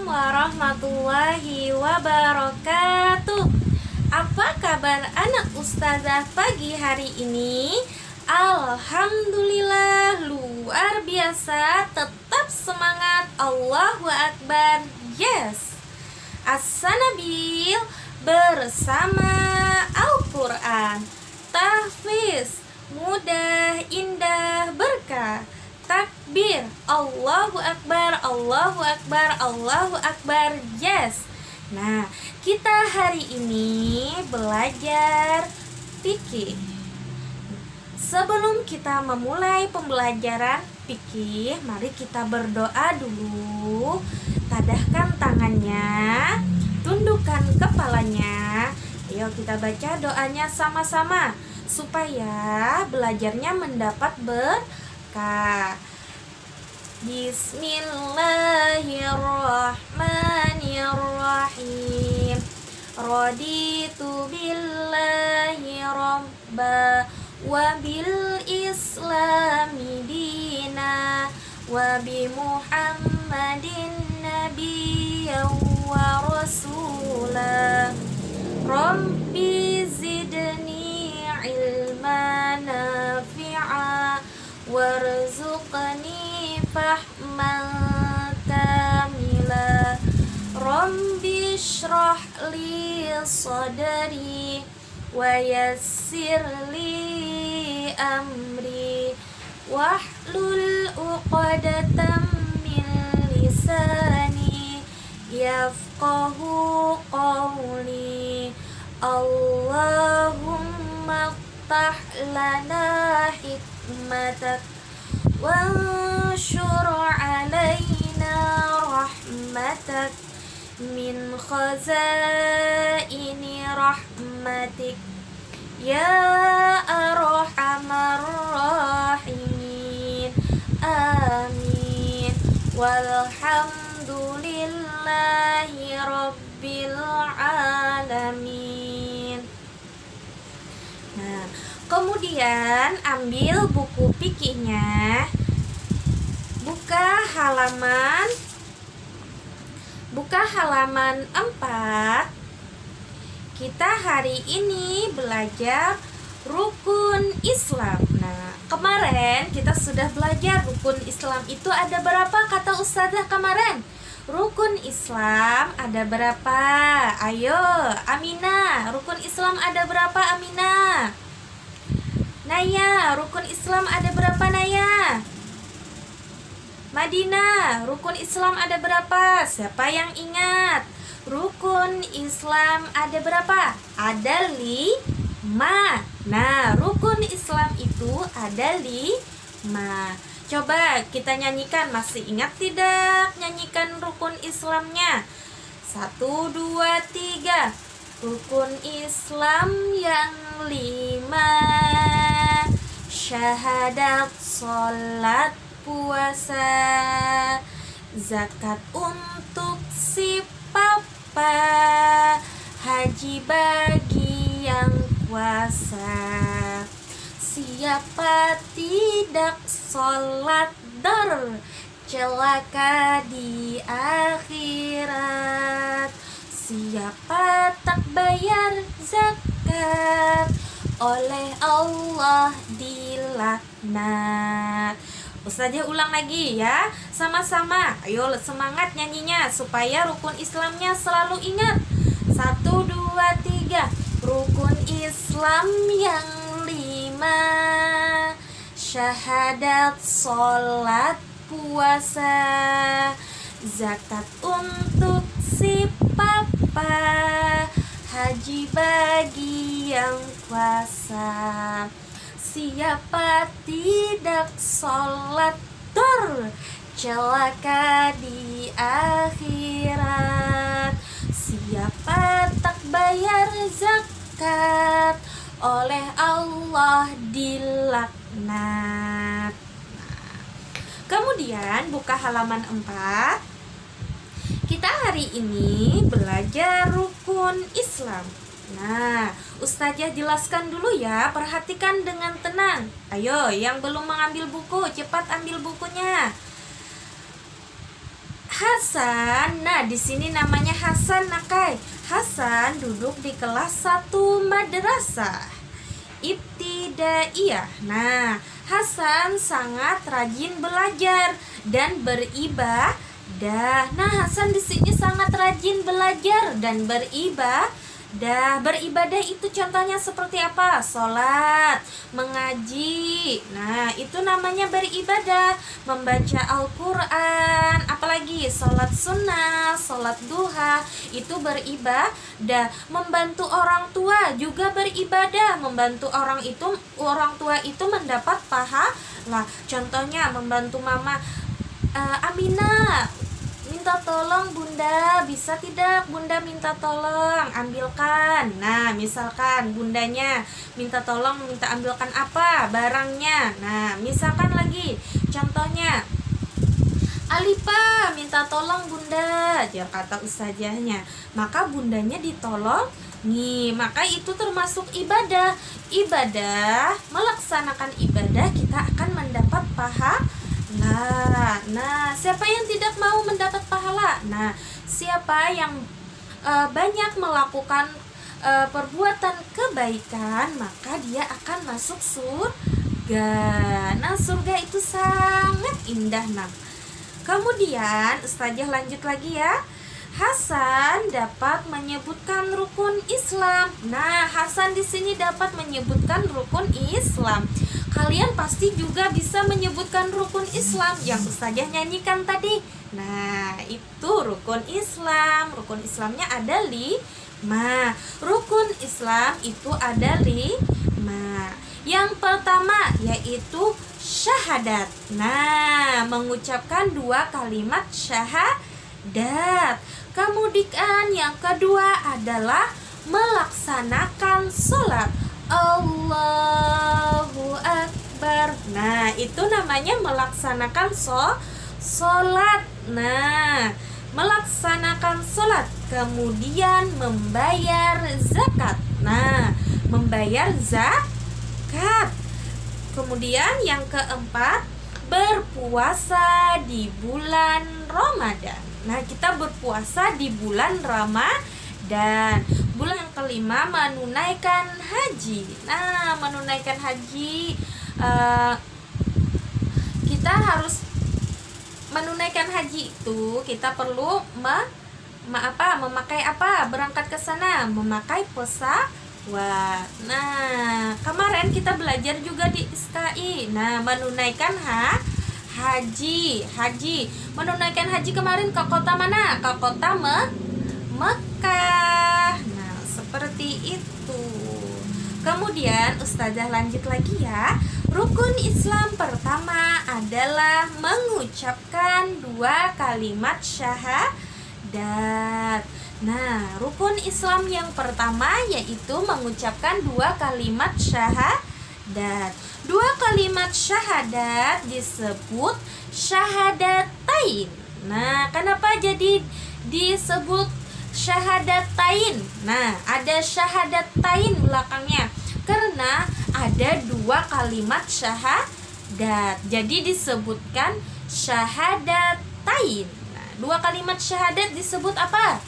warahmatullahi wabarakatuh. Apa kabar anak ustazah pagi hari ini? Alhamdulillah luar biasa. Tetap semangat. Allahu Akbar. Yes. As-Sanabil bersama Al-Quran. Tahfiz mudah, indah, berkah. Takbir, Allahu Akbar, Allahu Akbar, Allahu Akbar. Yes. Nah, kita hari ini belajar fikih. Sebelum kita memulai pembelajaran fikih, mari kita berdoa dulu. Tadahkan tangannya, tundukkan kepalanya. Ayo kita baca doanya sama-sama supaya belajarnya mendapat berkah. Bismillahirrahmanirrahim. Raditu billahi rabba wa bil islami dina wa bi muhammadin nabiyyan wa rasula. Rabbi zidni ilman nafi'a warzuqni fahman kamila. Rabbi shrah li sadri wa yassir li amri wahlul uqdatam min lisani yafqahu qawli. Allahumma ftah lana hikmatak wanshur alaina rahmatak min khazaini rahmatik ya arhamar rahimin. Amin. Walhamdulillahi rabbil alamin. Nah, kemudian ambil buku fikihnya, buka halaman 4. Kita hari ini belajar rukun Islam. Nah, kemarin kita sudah belajar rukun Islam itu ada berapa kata ustazah kemarin? Rukun Islam ada berapa? Ayo, Aminah, rukun Islam ada berapa, Aminah? Naya, rukun Islam ada berapa, Naya? Madinah, rukun Islam ada berapa? Siapa yang ingat? Rukun Islam ada berapa? Ada 5. Nah, rukun Islam itu ada 5. Coba kita nyanyikan, masih ingat tidak nyanyikan rukun Islamnya? 1, 2, 3. Rukun Islam yang 5: syahadat, sholat, puasa, zakat untuk si papa, haji bagi yang puasa. Siapa tidak sholat celaka di akhirat. Siapa tak bayar zakat oleh Allah dilaknat. Ustazah ulang lagi ya, sama-sama. Ayo semangat nyanyinya supaya rukun Islamnya selalu ingat. 1, 2, 3. Rukun Islam yang 5: syahadat, sholat, puasa, zakat untuk si papa, haji bagi yang puasa. Siapa tidak sholat celaka di akhirat. Siapa tak bayar zakat oleh Allah dilaknat. Kemudian buka halaman 4. Kita hari ini belajar rukun Islam. Nah, ustazah jelaskan dulu ya, perhatikan dengan tenang. Ayo, yang belum mengambil buku, cepat ambil bukunya. Hasan, nah di sini namanya Hasan Nakai. Hasan duduk di kelas 1 madrasah ibtidaiyah. Nah, Hasan sangat rajin belajar dan beribadah. Nah, Hasan di sini sangat rajin belajar dan beribadah. Beribadah itu contohnya seperti apa? Sholat, mengaji. Nah, itu namanya beribadah. Membaca Al-Quran, apalagi sholat sunnah, sholat duha, itu beribadah. Membantu orang tua juga beribadah. Membantu orang tua itu mendapat pahala. Contohnya membantu mama, Aminah, minta tolong bunda, bisa tidak bunda minta tolong ambilkan. Nah, misalkan bundanya minta tolong, minta ambilkan apa barangnya. Nah, misalkan lagi contohnya, Alifa minta tolong bunda, kata ustazahnya, maka bundanya ditolong nih, maka itu termasuk ibadah. Melaksanakan ibadah kita akan mendapat pahala. Nah, siapa yang tidak mau mendapat pahala? Nah, siapa yang banyak melakukan perbuatan kebaikan, maka dia akan masuk surga. Nah, surga itu sangat indah, nah. Kemudian ustazah lanjut lagi ya. Hasan dapat menyebutkan rukun Islam. Nah, Hasan di sini dapat menyebutkan rukun Islam. Kalian pasti juga bisa menyebutkan rukun Islam yang ustazah nyanyikan tadi. Nah, itu rukun Islam. Rukun Islamnya ada 5. Rukun Islam itu ada 5. Yang pertama yaitu syahadat. Nah, mengucapkan 2 kalimat syahadat. Kemudian yang kedua adalah melaksanakan sholat. Allahu Akbar. Nah, itu namanya melaksanakan sholat. Nah, melaksanakan sholat. Kemudian membayar zakat. Nah, membayar zakat. Kemudian yang keempat, berpuasa di bulan Ramadan. Nah, kita berpuasa di bulan Ramadan. Bulan yang kelima, menunaikan haji. Nah, menunaikan haji, kita harus menunaikan haji itu kita perlu memakai apa? Berangkat ke sana memakai pesawat. Nah, kemarin kita belajar juga di SKI. Nah, menunaikan haji. Menunaikan haji kemarin ke kota mana? Ke kota Mekah. Nah, seperti itu. Kemudian ustazah lanjut lagi ya. Rukun Islam pertama adalah mengucapkan 2 kalimat syahadat. Nah, rukun Islam yang pertama yaitu mengucapkan 2 kalimat syahadat. 2 kalimat syahadat disebut syahadatain. Nah, kenapa jadi disebut syahadatain? Nah, ada syahadatain belakangnya karena ada 2 kalimat syahadat. Jadi disebutkan syahadatain. Nah, 2 kalimat syahadat disebut apa?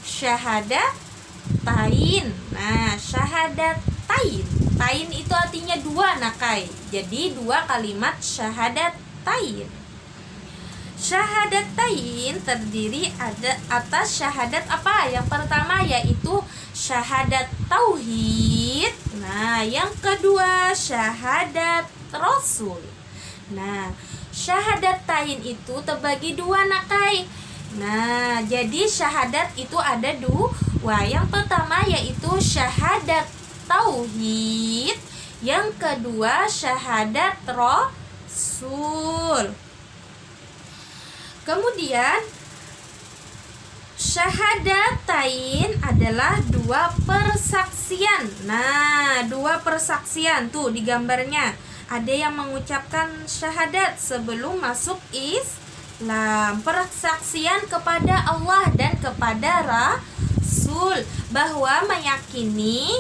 Syahadatain. Nah, syahadatain. Tain itu artinya 2, Nakai. Jadi 2 kalimat syahadatain. Syahadatain terdiri atas syahadat apa? Yang pertama yaitu syahadat tauhid. Nah, yang kedua syahadat rasul. Nah, syahadatain itu terbagi 2, Nakai. Nah, jadi syahadat itu ada 2. Yang pertama yaitu syahadat tauhid, yang kedua syahadat rasul. Kemudian syahadatain adalah 2 persaksian. Nah, 2 persaksian tuh di gambarnya. Ada yang mengucapkan syahadat sebelum masuk Islam. Persaksian kepada Allah dan kepada Rasul bahwa meyakini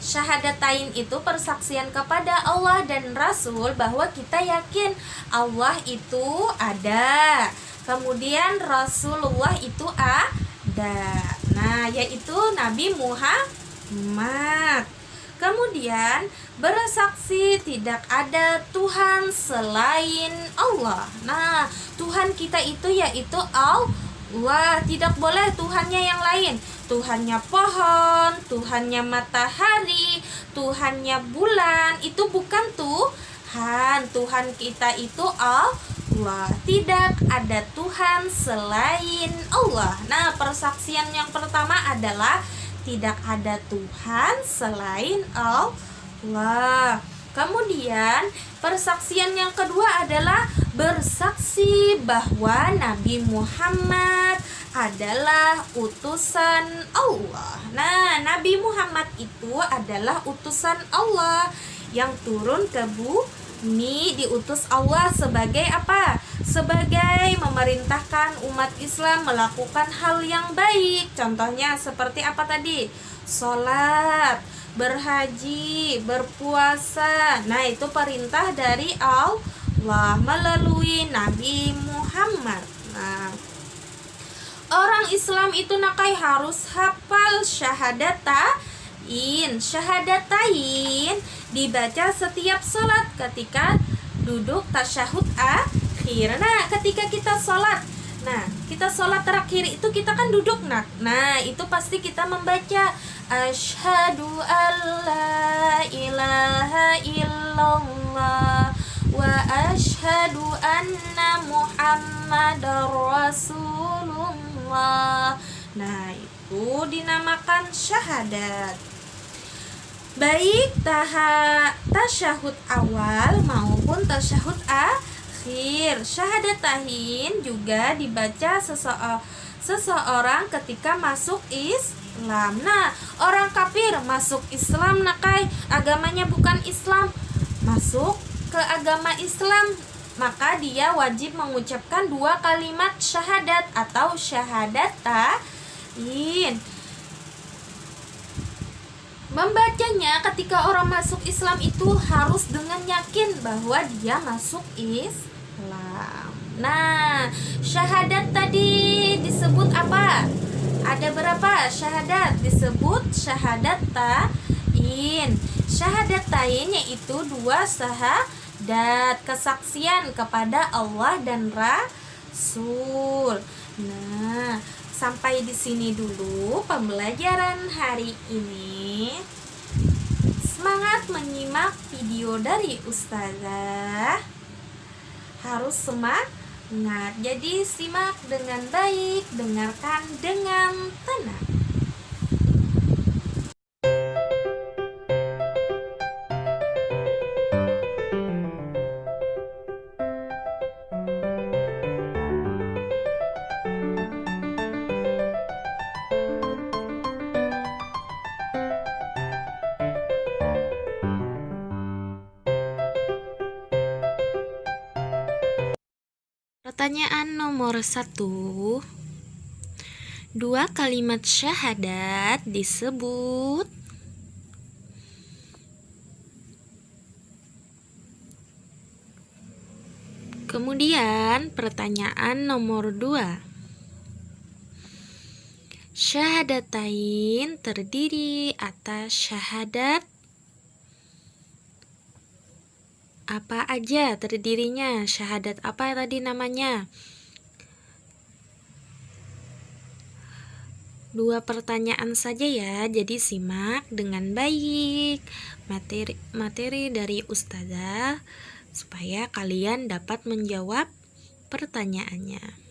syahadatain itu persaksian kepada Allah dan Rasul bahwa kita yakin Allah itu ada. Kemudian Rasulullah itu ada. Nah, yaitu Nabi Muhammad. Kemudian bersaksi tidak ada Tuhan selain Allah. Nah, Tuhan kita itu yaitu Allah. Tidak boleh Tuhannya yang lain. Tuhannya pohon, Tuhannya matahari, Tuhannya bulan, itu bukan Tuhan. Tuhan kita itu Allah. Tidak ada Tuhan selain Allah. Nah, persaksian yang pertama adalah tidak ada Tuhan selain Allah. Kemudian persaksian yang kedua adalah bersaksi bahwa Nabi Muhammad adalah utusan Allah. Nah, Nabi Muhammad itu adalah utusan Allah yang turun ke bumi, diutus Allah sebagai apa? Sebagai memerintahkan umat Islam melakukan hal yang baik. Contohnya seperti apa tadi? Sholat, berhaji, berpuasa. Nah, itu perintah dari Allah melalui Nabi Muhammad. Nah, orang Islam itu harus hafal syahadatain. Syahadatain dibaca setiap sholat ketika duduk tasyahud akhir. Nah, ketika kita sholat, kita sholat terakhir itu kita kan duduk. Nah, itu pasti kita membaca asyhadu alla ilaha illallah wa asyhadu anna muhammadar rasulullah. Nah, itu dinamakan syahadat. Baik tasyahud awal maupun tasyahud akhir. Syahadatain juga dibaca seseorang ketika masuk Islam. Nah, orang kafir masuk Islam, agamanya bukan Islam, masuk ke agama Islam, maka dia wajib mengucapkan 2 kalimat syahadat atau syahadatain. Membacanya ketika orang masuk Islam itu harus dengan yakin bahwa dia masuk Islam. Nah, syahadat tadi disebut apa? Ada berapa syahadat? Disebut syahadatain. Syahadatain yaitu 2 syahadat, kesaksian kepada Allah dan Rasul. Nah, sampai di sini dulu pembelajaran hari ini. Semangat menyimak video dari Ustazah. Harus semangat. Jadi simak dengan baik, dengarkan dengan tenang. Pertanyaan nomor 1. 2 kalimat syahadat disebut. Kemudian pertanyaan nomor 2. Syahadatain terdiri atas syahadat apa aja terdirinya? Syahadat apa tadi namanya? 2 pertanyaan saja ya, jadi simak dengan baik materi dari Ustazah supaya kalian dapat menjawab pertanyaannya.